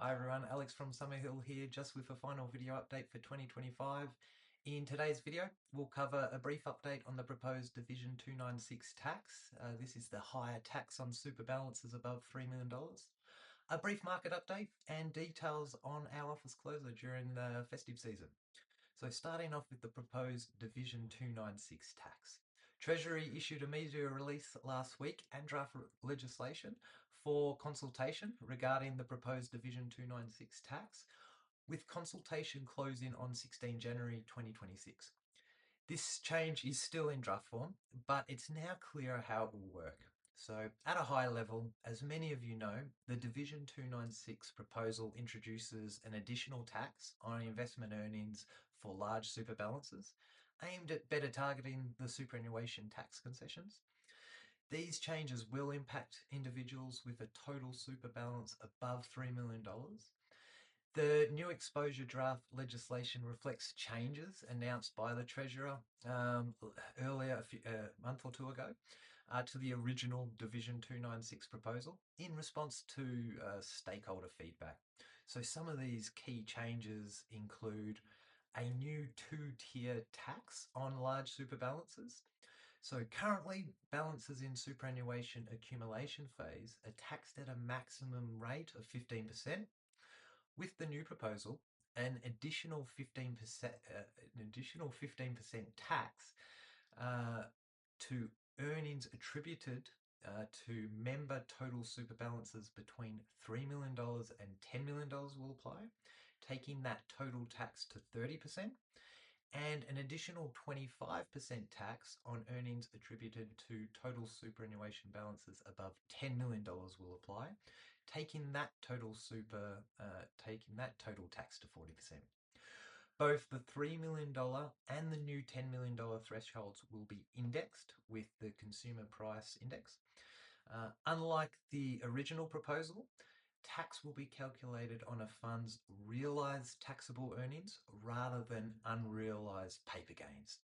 Hi everyone, Alex from Summerhill here, just with a final video update for 2025. In today's video, we'll cover a brief update on the proposed Division 296 tax. This is the higher tax on super balances above $3 million. A brief market update and details on our office closure during the festive season. So starting off with the proposed Division 296 tax. Treasury issued a media release last week and draft legislation for consultation regarding the proposed Division 296 tax, with consultation closing on 16 January 2026. This change is still in draft form, but it's now clearer how it will work. So, at a high level, as many of you know, the Division 296 proposal introduces an additional tax on investment earnings for large super balances, aimed at better targeting the superannuation tax concessions. These changes will impact individuals with a total super balance above $3 million. The new exposure draft legislation reflects changes announced by the Treasurer earlier, a month or two ago, to the original Division 296 proposal in response to stakeholder feedback. So some of these key changes include a new two-tier tax on large super balances. So currently, balances in superannuation accumulation phase are taxed at a maximum rate of 15%. With the new proposal, an additional 15% tax uh, to earnings attributed to member total super balances between $3 million and $10 million will apply, taking that total tax to 30%, and an additional 25% tax on earnings attributed to total superannuation balances above $10 million will apply, taking that total tax to 40%. Both the $3 million and the new $10 million thresholds will be indexed with the Consumer Price Index. Unlike the original proposal, tax will be calculated on a fund's realised taxable earnings rather than unrealised paper gains.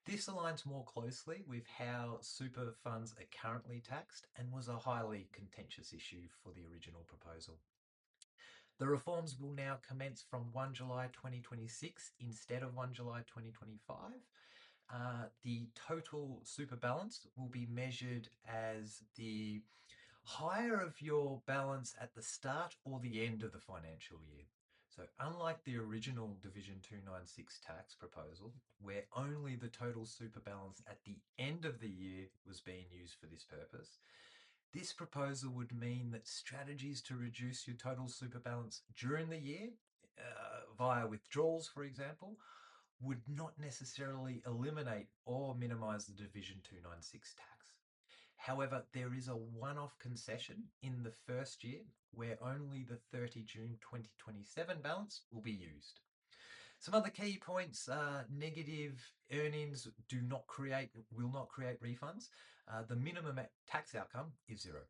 This aligns more closely with how super funds are currently taxed and was a highly contentious issue for the original proposal. The reforms will now commence from 1 July 2026 instead of 1 July 2025. The total super balance will be measured as the higher of your balance at the start or the end of the financial year. So unlike the original Division 296 tax proposal, where only the total super balance at the end of the year was being used for this purpose, this proposal would mean that strategies to reduce your total super balance during the year, via withdrawals, for example, would not necessarily eliminate or minimize the Division 296 tax. However, there is a one-off concession in the first year where only the 30 June 2027 balance will be used. Some other key points: negative earnings will not create refunds. The minimum tax outcome is zero.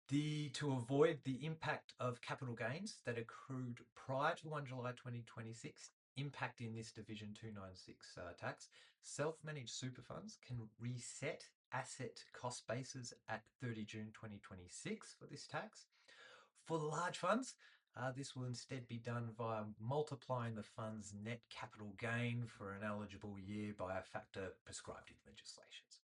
To avoid the impact of capital gains that accrued prior to 1 July 2026 impacting this Division 296 tax, self-managed super funds can reset asset cost bases at 30 June 2026 for this tax. For large funds, this will instead be done via multiplying the fund's net capital gain for an eligible year by a factor prescribed in legislations.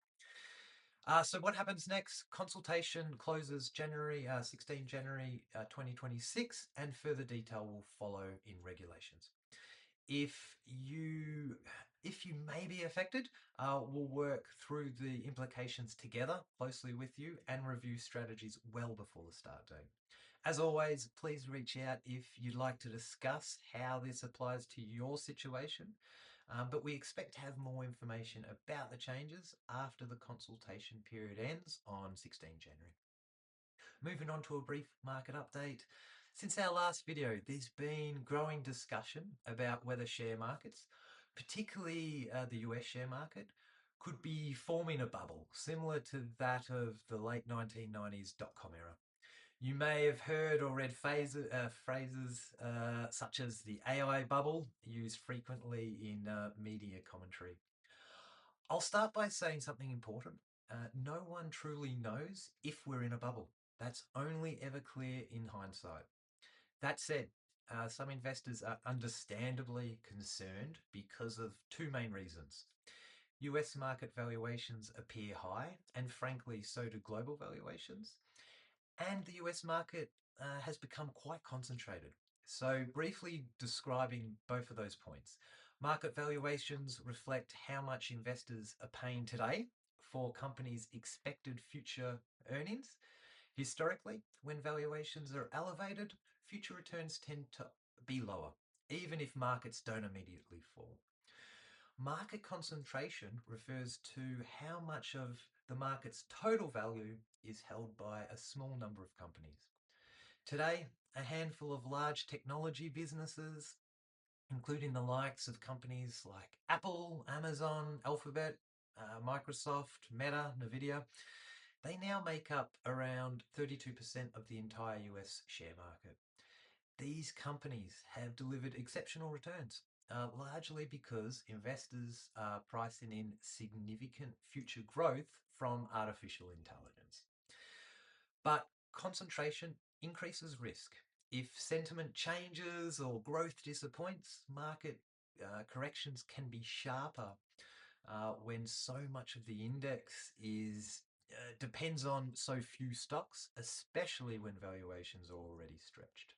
So what happens next? Consultation closes 16 January 2026, and further detail will follow in regulations. If you may be affected, we'll work through the implications together closely with you and review strategies well before the start date. As always, please reach out if you'd like to discuss how this applies to your situation. But we expect to have more information about the changes after the consultation period ends on 16 January. Moving on to a brief market update. Since our last video, there's been growing discussion about whether share markets, particularly the US share market, could be forming a bubble similar to that of the late 1990s dot-com era. You may have heard or read phrases such as the AI bubble, used frequently in media commentary. I'll start by saying something important. No one truly knows if we're in a bubble. That's only ever clear in hindsight. That said, some investors are understandably concerned because of two main reasons. US market valuations appear high, and frankly, so do global valuations. And the US market has become quite concentrated. So, briefly describing both of those points, market valuations reflect how much investors are paying today for companies' expected future earnings. Historically, when valuations are elevated, future returns tend to be lower, even if markets don't immediately fall. Market concentration refers to how much of the market's total value is held by a small number of companies. Today, a handful of large technology businesses, including the likes of companies like Apple, Amazon, Alphabet, Microsoft, Meta, Nvidia, they now make up around 32% of the entire US share market. These companies have delivered exceptional returns, largely because investors are pricing in significant future growth from artificial intelligence. But concentration increases risk. If sentiment changes or growth disappoints, market corrections can be sharper when so much of the index is depends on so few stocks, especially when valuations are already stretched.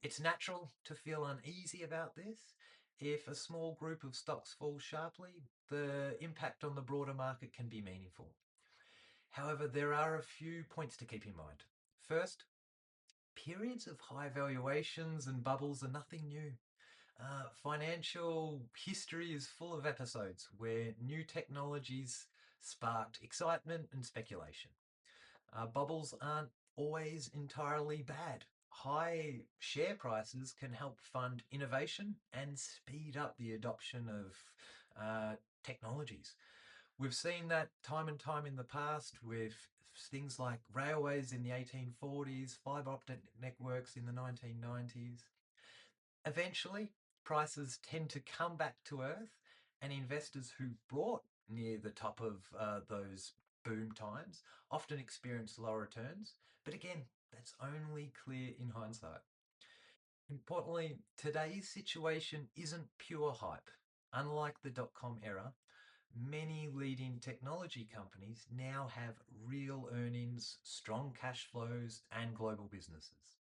It's natural to feel uneasy about this. If a small group of stocks falls sharply, the impact on the broader market can be meaningful. However, there are a few points to keep in mind. First, periods of high valuations and bubbles are nothing new. Financial history is full of episodes where new technologies sparked excitement and speculation. Bubbles aren't always entirely bad. High share prices can help fund innovation and speed up the adoption of technologies. We've seen that time and time in the past with things like railways in the 1840s, fiber optic networks in the 1990s. Eventually, prices tend to come back to earth, and investors who bought near the top of those boom times often experience lower returns. But again, that's only clear in hindsight. Importantly, today's situation isn't pure hype. Unlike the dot-com era, many leading technology companies now have real earnings, strong cash flows, and global businesses.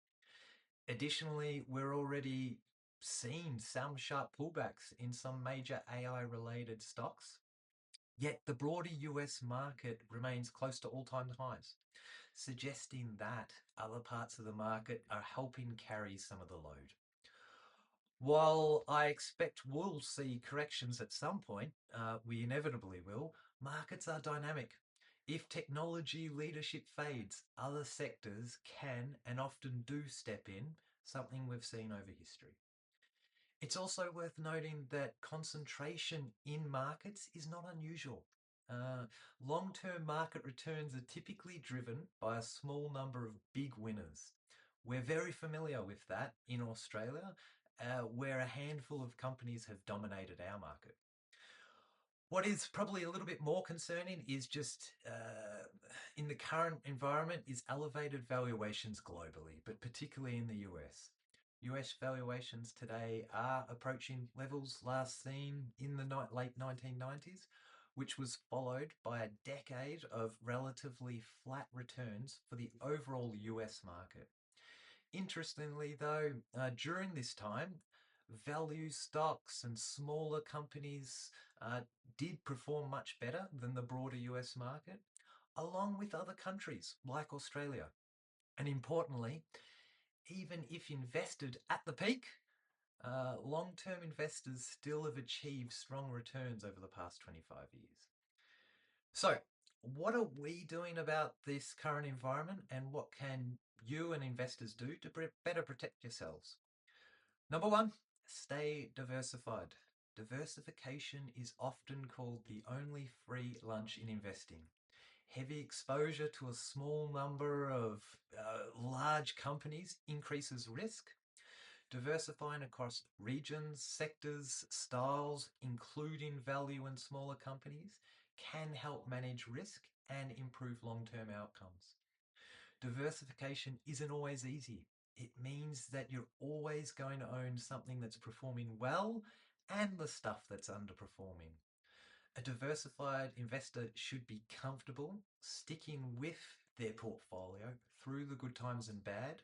Additionally, we're already seeing some sharp pullbacks in some major AI related stocks, yet the broader US market remains close to all time highs, suggesting that other parts of the market are helping carry some of the load. While I expect we'll see corrections at some point, we inevitably will, markets are dynamic. If technology leadership fades, other sectors can and often do step in, something we've seen over history. It's also worth noting that concentration in markets is not unusual. Uh, Long term market returns are typically driven by a small number of big winners. We're very familiar with that in Australia, where a handful of companies have dominated our market. What is probably a little bit more concerning is just in the current environment is elevated valuations globally, but particularly in the US. US valuations today are approaching levels last seen in the late 1990s, which was followed by a decade of relatively flat returns for the overall US market. Interestingly, though, during this time, value stocks and smaller companies uh, did perform much better than the broader US market, along with other countries like Australia. And importantly, even if invested at the peak, long term investors still have achieved strong returns over the past 25 years. So, what are we doing about this current environment, and what can you and investors do to better protect yourselves? Number one, stay diversified. Diversification is often called the only free lunch in investing. Heavy exposure to a small number of large companies increases risk. Diversifying across regions, sectors, styles, including value and smaller companies, can help manage risk and improve long term outcomes. Diversification isn't always easy. It means that you're always going to own something that's performing well and the stuff that's underperforming. A diversified investor should be comfortable sticking with their portfolio through the good times and bad,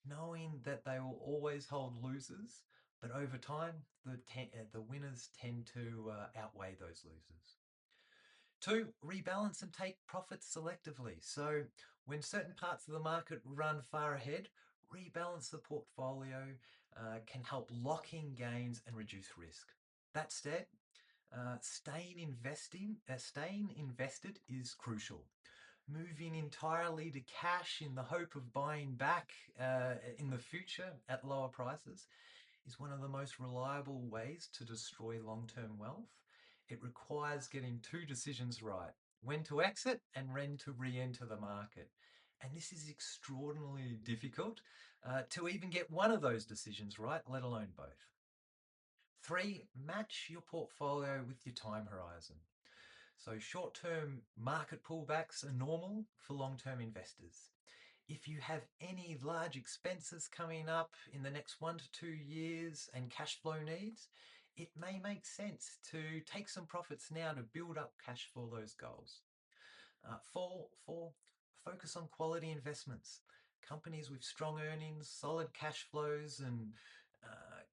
knowing that they will always hold losers, but over time, the winners tend to outweigh those losers. Two, rebalance and take profits selectively. So when certain parts of the market run far ahead, rebalance the portfolio can help lock in gains and reduce risk. That said, staying invested is crucial. Moving entirely to cash in the hope of buying back in the future at lower prices is one of the most reliable ways to destroy long-term wealth. It requires getting two decisions right: when to exit and when to re-enter the market. And this is extraordinarily difficult to even get one of those decisions right, let alone both. Three, match your portfolio with your time horizon. So short-term market pullbacks are normal for long-term investors. If you have any large expenses coming up in the next 1 to 2 years and cash flow needs, it may make sense to take some profits now to build up cash for those goals. Four, focus on quality investments. Companies with strong earnings, solid cash flows, and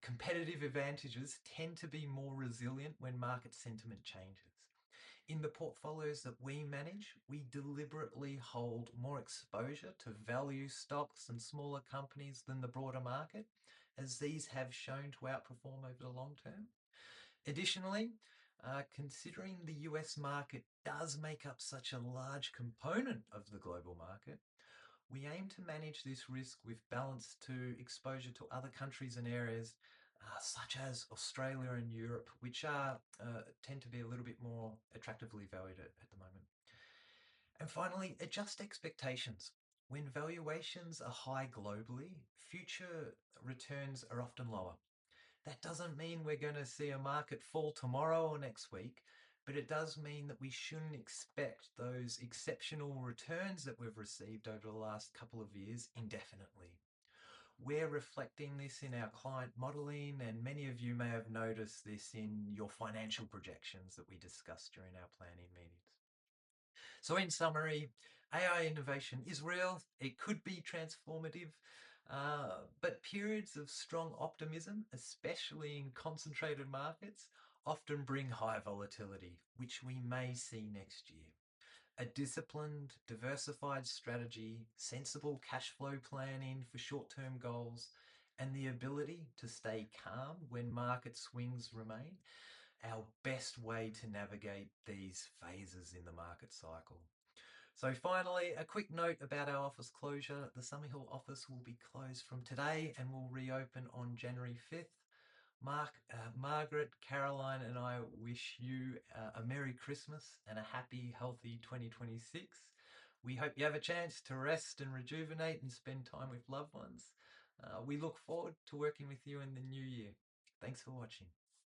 competitive advantages tend to be more resilient when market sentiment changes. In the portfolios that we manage, we deliberately hold more exposure to value stocks and smaller companies than the broader market, as these have shown to outperform over the long term. Additionally, considering the US market does make up such a large component of the global market, we aim to manage this risk with balance to exposure to other countries and areas such as Australia and Europe, which tend to be a little bit more attractively valued at the moment. And finally, adjust expectations. When valuations are high globally, future returns are often lower. That doesn't mean we're going to see a market fall tomorrow or next week, but it does mean that we shouldn't expect those exceptional returns that we've received over the last couple of years indefinitely. We're reflecting this in our client modeling, and many of you may have noticed this in your financial projections that we discussed during our planning meetings. So in summary, AI innovation is real. It could be transformative, but periods of strong optimism, especially in concentrated markets, often bring high volatility, which we may see next year. A disciplined, diversified strategy, sensible cash flow planning for short-term goals, and the ability to stay calm when market swings remain our best way to navigate these phases in the market cycle. So finally, a quick note about our office closure. The Summerhill office will be closed from today and will reopen on January 5th. Margaret, Caroline, and I wish you a Merry Christmas and a happy, healthy 2026. We hope you have a chance to rest and rejuvenate and spend time with loved ones. We look forward to working with you in the new year. Thanks for watching.